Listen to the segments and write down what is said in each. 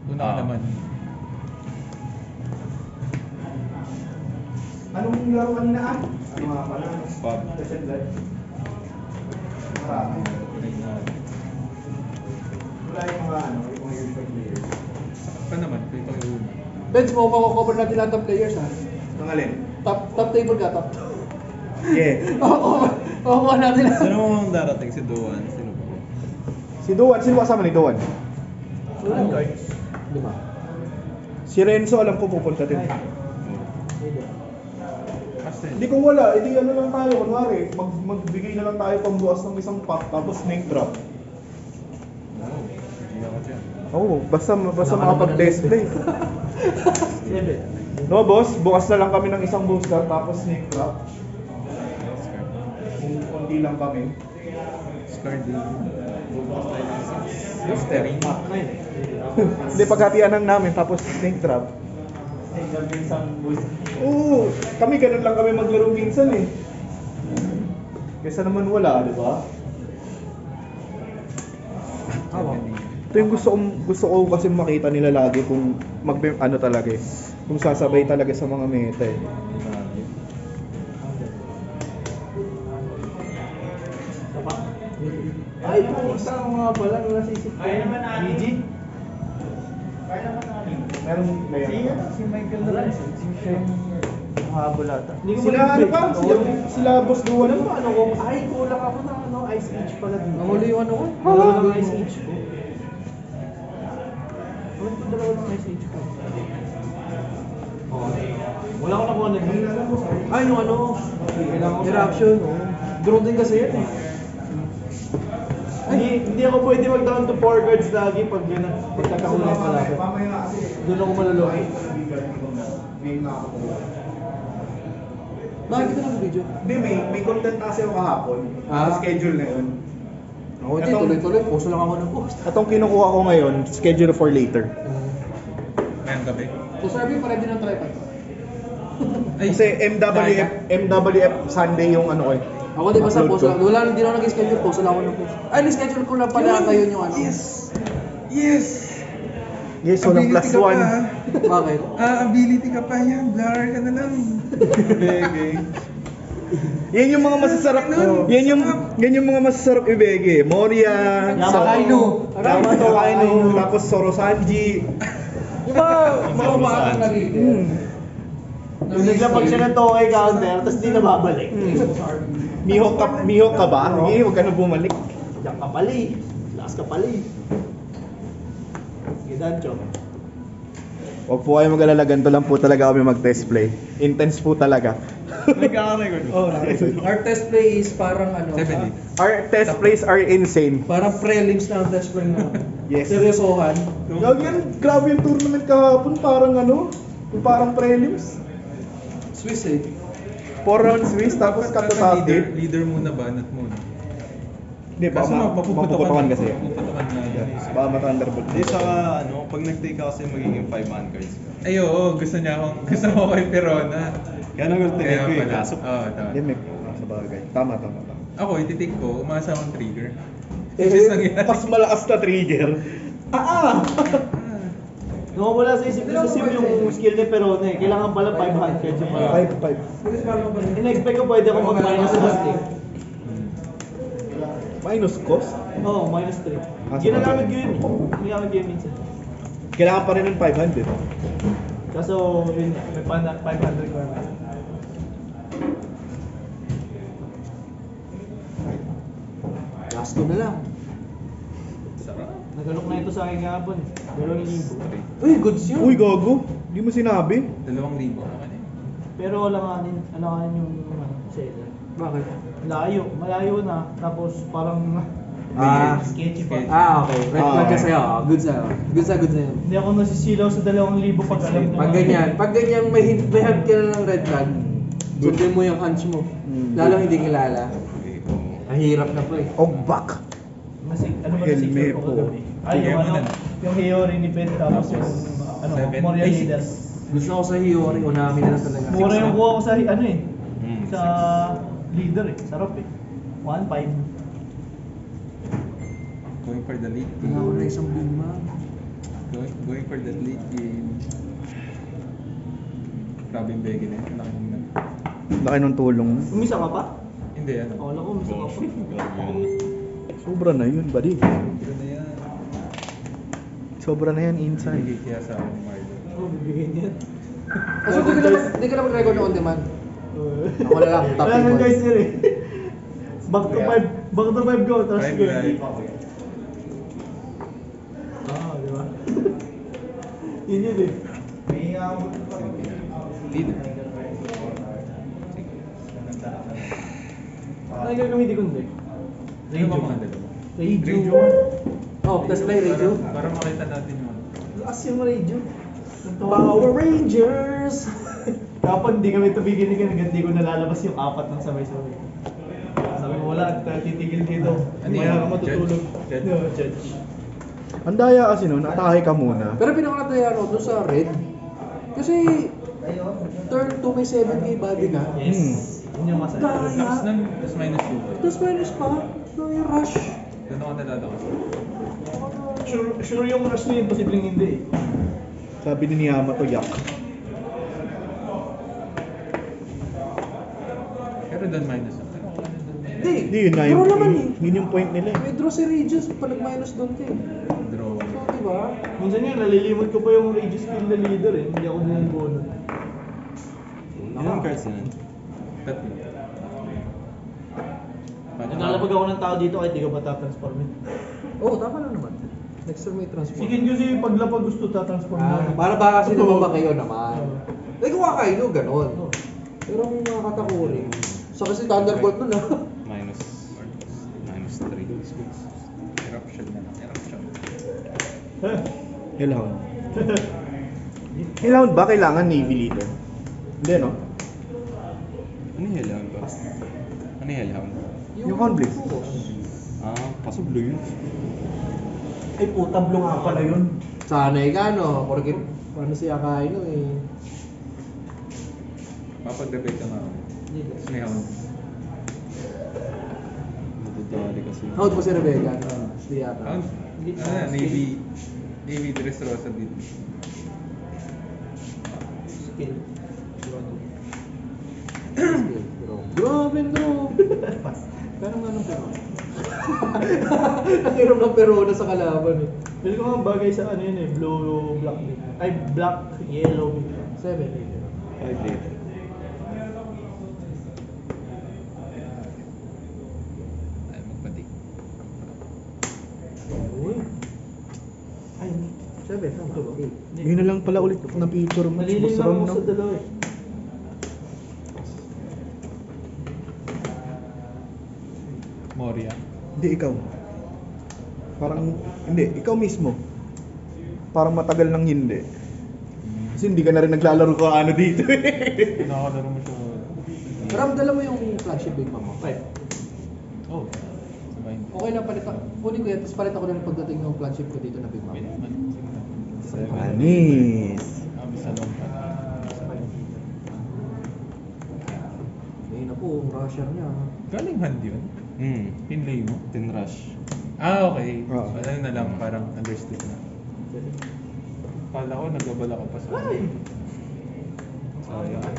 Una ka naman. Anong laro kanina ah? Ano nga pala? Pub. Present blood. Marami. Wala yung mga ano, yung mga usual players. Pa naman, ito yung una. Benz, makukover natin lahat ng players ha. Ang alin? Top table ka, top. Yeah. Makukuha natin lahat. Sino mo ang darating? Si Duan? Sino ba? Si Duan, sino kasama ni Duan? Ilan cards? 5. Si Renzo alam ko pupunta din. Kasi, Hindi kung wala, edi ano lang tayo, kunwari, magbigay na lang tayo pambuas ng isang pack, tapos snake drop. hindi ako dyan. Oo, basta makapag-test play. 7. No boss, bukas na lang kami ng isang booster, tapos snake drop. Kung konti lang kami. Scar D. Booster. 9. Hindi, paghatian lang namin, tapos snake drop. Oo, kami ganun lang kami maglaro minsan eh. Kesa naman wala, di ba? Ito yung gusto ko kasi makita nila lagi kung ano talaga eh. Kung sasabay talaga sa mga meta eh. Ay, pumunta ako nga pala, wala sa isip ko. BG? Meron Si Michael na lang. Mahabol ata. Sila ano pa? Sila boss Duan. Alam mo ano ko? Ay, kulang ako ng ano, Ice Age pala dito. Nahuli yung ano ko? Wala ng Ice Age ko. Wala ko dalawa ng Ice Age ko. Wala ko nakuha na dito. Ay, yung ano? Eruption. Draw din kasi yan eh. Hindi ako pwede mag-down to 4 cards lagi pag nagkakahuli yung palapit. Doon ako maluloko. Bakit ka nag-video? Hindi, may content kasi ako kahapon. Schedule na yun. Ako hindi, tuloy-tuloy. Puso lang ako ng post. Itong kinukuha ko ngayon, schedule for later. Ngayong gabi. So, sabi pa rin din ng tripod. Kasi MWF Sunday yung ano ko eh. Ako di basta Upload post ko. lang. Wala, hindi na ako nag-schedule. Post lang ako ng post. Ay, ni-schedule ko lang pala ngayon yung ano. Yes! Yes! Yes, walang plus Ability ka one. pa. Bakit? Ability ka pa yan. Blur ka na lang. Bege. Yan yung mga masasarap. Yan yung mga masasarap ibege. Moria, Sakaino. Yamato Kaino, tapos Sorosanji. Yung mga umaatang na rin. Naglapag siya ng Tokai counter, tapos di na babalik. Mihawk ka ba? Hindi, huwag ka na bumalik. Diyan ka pali. Lakas ka pali. Sige, Dancho. Huwag po kayo mag-alala, ganito lang po talaga kami mag-test play. Intense po talaga. Nagkaka-record. Oh, Our test play is parang ano. 70. Our test plays are insane. Parang prelims na ang test play na. Yes. Seryosohan. Grabe yung tournament kahapon, parang ano, parang prelims. Swiss eh. 4 rounds Swiss, tapos katatap Leader muna ba? Not muna. Hindi, baka Kaso mapuputokan kasi. Mapuputokan na yan. Baka ma-thunderbolt. Hindi, saka ano, pag nag-take ka kasi magiging 5-man cards ka. Ay, oo. Gusto mo kay Perona. Kaya nang gusto Kaya ko eh, pala. kaso Oo, tama. Hindi, may sa bagay. Tama. Ako, ititik ko. Umasa akong trigger. Eh, Which is nangyari. mas malakas na trigger. Wala sa isip ko sa sim yung skill ni Perone eh. Kailangan pala 500 yung pala. 5. In-expect ko pwede ako mag-minus sa stick. Minus cost? Oo, minus 3. Ginagamit ko yun eh. Ginagamit ko yun minsan. Kailangan pa rin ng 500. Kaso yun, may 500 ko naman. Last ko na lang. Sarap. Nagalok na ito sa akin kahapon. 2,000. Uy, goods yun. Uy, gago. Di mo sinabi. 2,000. Ako na yun. Pero alanganin yung seller. Bakit? Malayo na. Tapos parang sketchy pa. Okay. Red flag ka sa'yo. Good sa'yo. Good sa'yo. Hindi ako nasisilaw sa 2,000 pag alam ko. Pag ganyan, may hint ka na ng red flag, sundin mo yung hunch mo. Lalo hindi kilala. Ang hirap na po eh. Ogbak. Kasi ano ba Helme secret ko po. kagabi? Ay, yung ano, yung Hiyori ni Ben tapos yung Seven. Moria Ay, Leaders. Gusto ko sa Hiyori, unamin na lang talaga. Mura yung kuha ko sa ano eh. Mm, Sa leader eh. Sarap eh. 1.5. Going for the lead. Tingnan ko na isang bima. Going for that late game. Grabe yung Becky na yun. Anak mo na. Laki ng tulong. Umisa ka pa? Hindi, ano? Akala ko umisa ka pa. Grabe yun. Sobra na yun, buddy. Pero na yan. Sobra na yan inside. Hindi kaya sa akin, Marlo. Oh, bibigyan yan. So, di ka na mag-record na on demand. Ako na lang, top Wala nang people. guys yun eh. Back to 5. Back to 5 go. Tapos Five go. live. Di ba? Yun eh. Leader. Ano yung gagamitin kong deck? Sino ba mga dalawa? Radio. Oh, tas play radio. Para makita natin yung Lakas yung radio. Power Rangers! Kapag di kami tumiginig, hindi ko nalalabas yung 4 ng sabay-sabay. Sabi mo, wala, titigil dito. Ano Maya yun? ka matutulog. Judge? No, judge. Ang daya kasi no, natahe ka muna. Pero pinakataya ako doon sa red. Kasi turn 2 may 7k body ka. Yes. Yun yung masaya. lakas nun, plus minus 2. Tapos minus pa, no yung rush. Doon ako nalalakas. Sure yung rush na yun, posibleng hindi eh. Sabi ni Yamato, yak. Pero doon minus ako. Pero wala na doon. Hindi, yun na Draw yung, naman eh. yun yung point nila eh. May draw si Regis pag nag-minus doon ka eh. Draw. So, diba? Minsan yun, nalilimot ko pa yung Regis Kill na leader eh. Hindi ako bumubuo nun. Ilang cards na nun? Tatlo. Naglalapag ako ng tao dito kahit di ka pa tatransformin. Oo, tama lang naman. Next turn may transform. Si Ken kasi paglapag gusto tatransform Para ba kasi Oo. naman ba kayo naman? Oo. Eh kung Kakaino, ganon. Oo. Pero kung mga katakuri, sa kasi Thunderbolt nun ah. Minus 3. Eruption na lang. Eruption. Hellhound. Hellhound ba kailangan Navy leader? Hindi, no? Ano yung Hellhound ba? Ano yung Hellhound? Yung Hornblade. Ah, kaso blue yun. Ay puta, blue nga pala yun. Sanay ka no, porque ano si Kakaino eh. Papag-debate ka nga ako. Tapos may hound. Matutali kasi. Out mo si Rebecca? Hindi yata. Hound? Ano yan? Navy Dressrosa dito. Skill. Grabe no! Pero nga nung pero. Nakiram ng pero na sa kalaban eh. Pili ko nga bagay sa ano yun eh, blue, black. Ay, black, yellow. 7. 5 later. Ay, magpatik. Uy. Ay, 7, tama. Ito ba? 8. Yun na lang pala ulit na picture mo. Nalilin Boss lang Ram, ako no? sa dalawa eh. Moria. Hindi, ikaw. Parang, hindi, ikaw mismo. Parang matagal nang hindi. Kasi hindi ka na rin naglalaro ko ano dito eh. Nakakalaro mo siya. Ram, dala mo yung flagship Big Mama. 5. Oh. Sabay. Okay lang, palit ako. Kunin ko yan, tapos palit ako ng pagdating ng flagship ko dito na Big Mama. Anis. Bisa lang pa. Ngayon na po, ang rusher niya. Galing hand yun. Pinlay mo. Rush. Ah, okay. Oo. So, ano na lang, parang understood na. Kala ko, nagbabala ka pa sa Ay! sayang.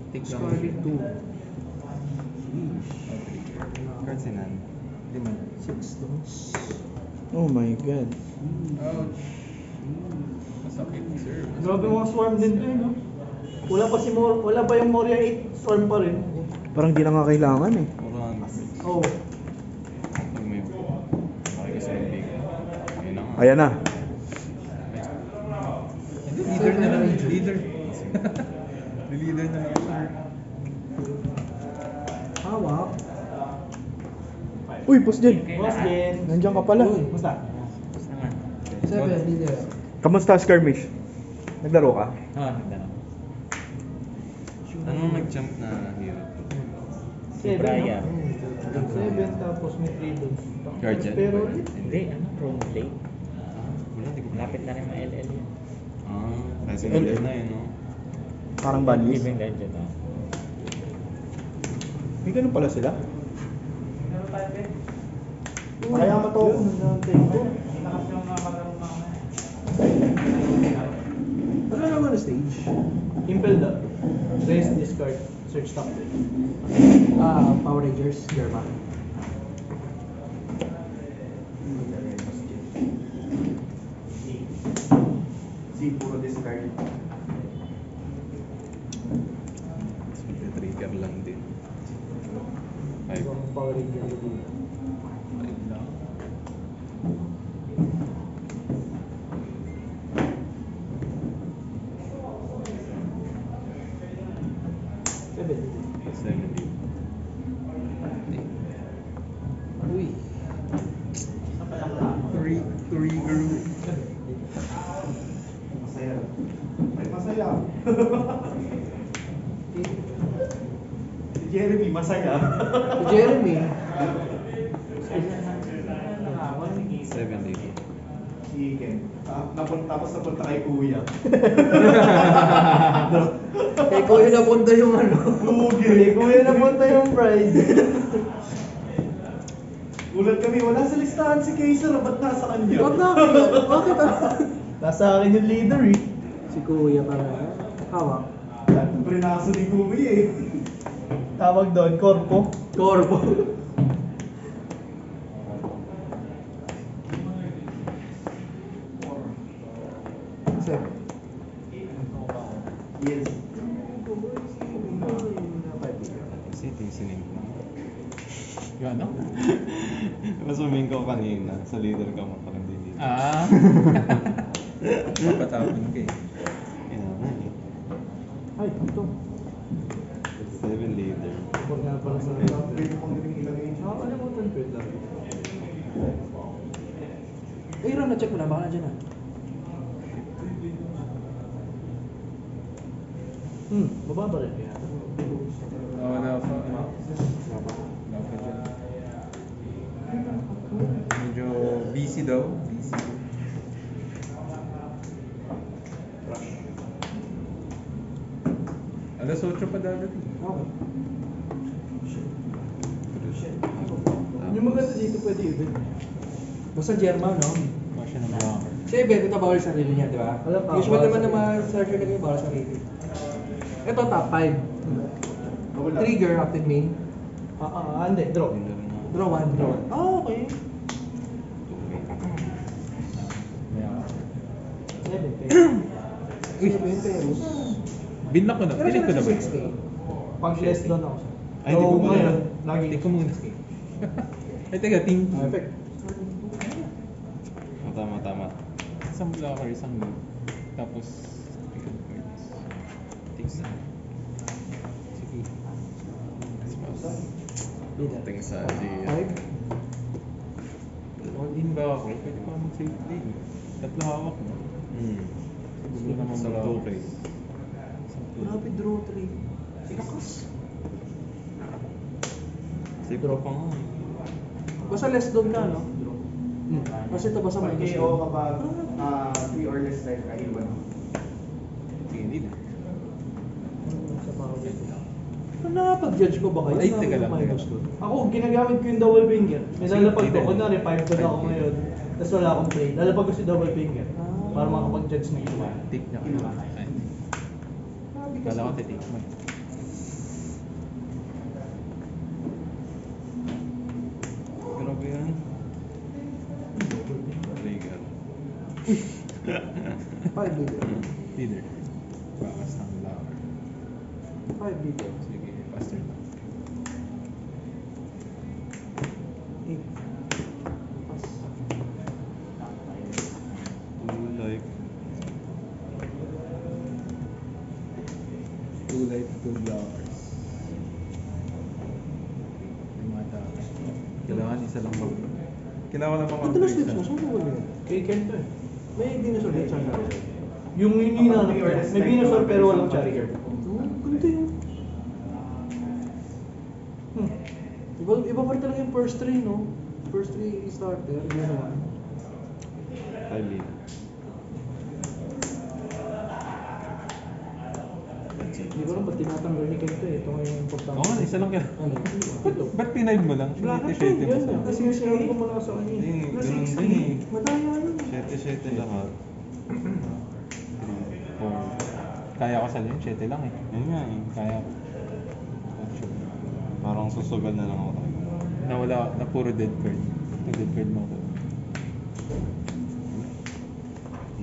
Take lang. Scarlet 2. Cards in hand. 5. 6 stones. Oh my god. Ouch. Masakit, sir. Grabe mga swarm din to eh, no? Wala pa wala pa yung Moria 8, swarm pa rin. Parang di na nga kailangan eh. Oran. Oh. Pag may okay kasi ng big. Ayun na nga. Ayan na. Hindi, leader na lang. Leader. Leader na lang, sir. Hawak. Uy, Boss Jen. Boss Jen. Nandiyan ka pala. Uy. Basta. 7, leader. Kamusta skirmish? Naglaro ka? Ah, handa na. Anong nag-jump na hero? 7, Brian. no? 7 tapos may 3 doon. Guardian? Pero ulit. Hindi, ano, Chrome Play. Wala, di ko Lapit na rin ma-LL yun. Kasi ulit na yun, no? Parang banlis. Living Legend, ah. May ganun pala sila. Kaya mo to. Yun, nag-take ko. discard. Search top deck. Power Rangers, Germa. Si puro discard. Trigger lang din. 5. Ibang Power Rangers. 5 lang. Seven. 70. Uy. Trigger. Masaya. Ay, masaya. Si Jeremy, masaya. Si Jeremy. 70. Si Ken. Tapos napunta kay Kuya. Kay Kuya napunta yung ano. Kay Kuya napunta yung prize. Gulat kami, wala sa listahan si Kaiser, ba't nasa kanya? Ba't na? Bakit Nasa akin yung leader eh. Si Kuya para. Hawak. Prinaso ni Kuya eh. Tawag doon, korpo. Corpo. Seven. Yes. Kasi tiisinin ko. Yung ano? Mas humingi ko kanina. Sa leader ka mo parang hindi. Ah. Papatapon ka eh. Kailangan eh. Ay, ito. 7 leader. Huwag nga pala sa Pwede pang galing ilagay dyan. Nakakalimutan ko lang. Eh, Ron, na-check mo na. Baka nandiyan na. Bababa rin kaya. Wala pa. Wala pa dyan. Medyo busy daw. Busy. Alas 8 pa dadating. Okay. Yung maganda dito pwede even. Basta German, no? Masya ng blocker. Kasi event ito bawal sa sarili niya, di ba? Alam, Usual bawal naman sa ng mga searcher na bawal sa sarili. Ito, top 5. Wala. Trigger, active main. Hindi, draw. Leader na. Draw 1, draw 1. Ah, okay. 7, pero. Uy, 7, pero. Binlock ko na. Pero Binlock ko na ba? 6K. Pag less doon ako. Ay, di ko muna. ngayon, lagi. Take ko muna. Ay, teka, team. Perfect. Tama. Isang blocker, isang loop. Tapos, Tix na. sige. Ting sa G. 5. All in ba ako? Pwede pa mag-save din. Tatlo hawak mo. Gusto naman Sa blocker. 2K. Grabe, draw 3. Lakas. Save ko pa nga. Basta less doon ka, no? Kasi ito basta Pag minus KO doon. kapag 3 or less time ka, iwan. Tinid. Ano nakapag-judge ko ba kayo? Ay, teka lang, Minus teka. doon. Ako, ginagamit ko yung double finger. May lalapag ko. Leader. Kunwari, 5 to ako ngayon. Tapos wala akong play. Lalapag ko si double finger. Ah. Para makapag-judge na iba. Take niya. Ay. Kala ko titake mo. Grabe yan. Trigger. 5 leader. Leader. Bakas ng blocker. 5 leader. Sige, faster na. 8. Pass. Two like. 2 light, 2 blockers. Limata. Kailangan isa lang mag... Kailangan lang Ito na slips mo. Saan mo wala yun? Kay Ken to eh. May dinosaur din saan natin. Yung hinanap niya. May dinosaur pero walang charger. Ganda yun. Iba pa rin talaga yung first 3, no? First 3 starter, yun naman. 5 leader. Hindi ko alam ba't tinatanggal ni Ken to eh. Ito nga yung importante. Oo nga, isa lang kaya. Ano? Ito. Ba't pinive mo lang? Black and Siniti-shete mo yan. sa... Kasi yung sinabi ko mula sa kanya. Hindi, Na ganun 60. din eh. Madaya yun. 7 lahat. 3, 4. Kaya ko sa yun, 7 lang eh. Yun nga eh. Kaya ko. Parang susugal na lang ako. Nawala, na puro dead card. Dead card mo ako.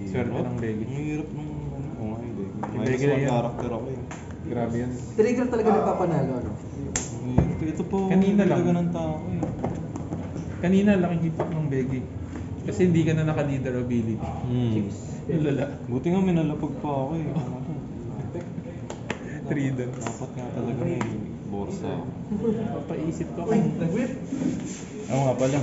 Swerte ng Begi. Ang hirap ng ano. Oo nga yung Begi. Yung Minus Begi 1 yan. character ako eh. Grabe yan. Trigger talaga nagpapanalo, ano? Ito po, Kanina lang. talaga ng tao eh. Kanina, laking hipak ng Begi. Kasi hindi ka na naka-leader ability. Yung lala. Buti nga minalapag pa ako eh. Trident. Dapat nga talaga may borsa. Papaisip ko. Uy, nag-whip! Oo nga pala.